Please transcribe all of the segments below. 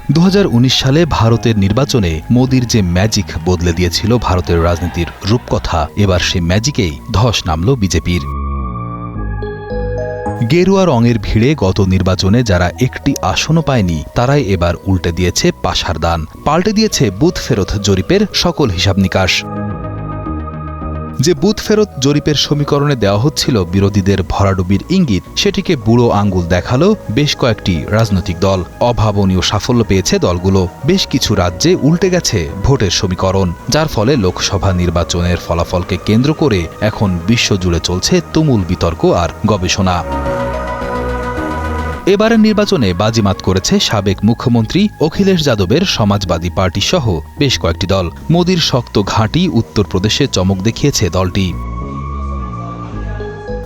2019 সালে ভারতের নির্বাচনে মোদির যে ম্যাজিক বদলে দিয়েছিল ভারতের রাজনীতির রূপকথা, এবার সে ম্যাজিকেই ধস নামল বিজেপির। গেরুয়া রঙের ভিড়ে গত নির্বাচনে যারা একটি আসনও পায়নি, তারাই এবার উল্টে দিয়েছে পাশার দান, পাল্টে দিয়েছে বুথ ফেরত জরিপের সকল হিসাব নিকাশ। যে বুথ ফেরত জরিপের সমীকরণে দেওয়া হচ্ছিল বিরোধীদের ভরাডুবির ইঙ্গিত, সেটিকে বুড়ো আঙ্গুল দেখালো বেশ কয়েকটি রাজনৈতিক দল। অভাবনীয় সাফল্য পেয়েছে দলগুলো। বেশ কিছু রাজ্যে উল্টে গেছে ভোটের সমীকরণ, যার ফলে লোকসভা নির্বাচনের ফলাফলকে কেন্দ্র করে এখন বিশ্বজুড়ে চলছে তুমুল বিতর্ক আর গবেষণা। এবারের নির্বাচনে বাজিমাত করেছে সাবেক মুখ্যমন্ত্রী অখিলেশ যাদবের সমাজবাদী পার্টি সহ বেশ কয়েকটি দল। মোদির শক্ত ঘাঁটি উত্তরপ্রদেশে চমক দেখিয়েছে দলটি।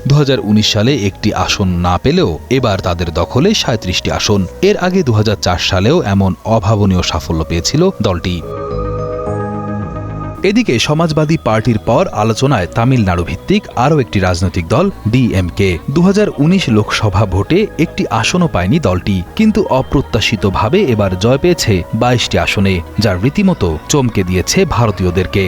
2019 সালে একটি আসন না পেলেও এবার তাদের দখলে 37টি আসন। এর আগে 2004 সালেও এমন অভাবনীয় সাফল্য পেয়েছিল দলটি। এদিকে সমাজবাদী পার্টির পর আলোচনায় তামিলনাড়ু ভিত্তিক আরও একটি রাজনৈতিক দল ডিএমকে। 2019 লোকসভা ভোটে একটি আসনও পায়নি দলটি, কিন্তু অপ্রত্যাশিতভাবে এবার জয় পেয়েছে 22টি আসনে, যা রীতিমতো চমকে দিয়েছে ভারতীয়দেরকে।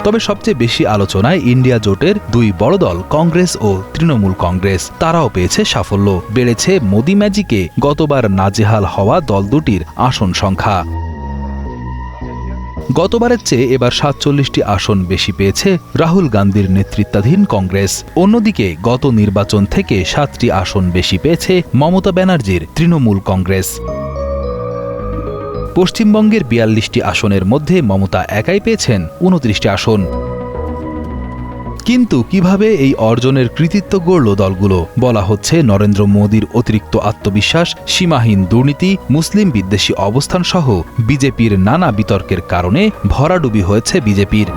তবে সবচেয়ে বেশি আলোচনায় ইন্ডিয়া জোটের দুই বড় দল কংগ্রেস ও তৃণমূল কংগ্রেস, তারাও পেয়েছে সাফল্য। বেড়েছে মোদি ম্যাজিকে গতবার নাজেহাল হওয়া দল দুটির আসন সংখ্যা। গতবারের চেয়ে এবার 47টি আসন বেশি পেয়েছে রাহুল গান্ধীর নেতৃত্বাধীন কংগ্রেস। অন্যদিকে গত নির্বাচন থেকে 7টি আসন বেশি পেয়েছে মমতা ব্যানার্জির তৃণমূল কংগ্রেস। পশ্চিমবঙ্গের 42টি আসনের মধ্যে মমতা একাই পেয়েছেন 29টি আসন। কিন্তু কিভাবে এই অর্জনের কৃতিত্ব গড়ল দলগুলো? বলা হচ্ছে নরেন্দ্র মোদির অতিরিক্ত আত্মবিশ্বাস, সীমাহীন দুর্নীতি, মুসলিম বিদ্বেষী অবস্থান সহ বিজেপির নানা বিতর্কের কারণে ভরাডুবি হয়েছে বিজেপির।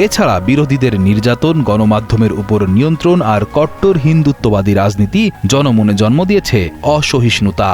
এছাড়া বিরোধীদের নির্যাতন, গণমাধ্যমের উপর নিয়ন্ত্রণ আর কট্টর হিন্দুত্ববাদী রাজনীতি জনমনে জন্ম দিয়েছে অসহিষ্ণুতা।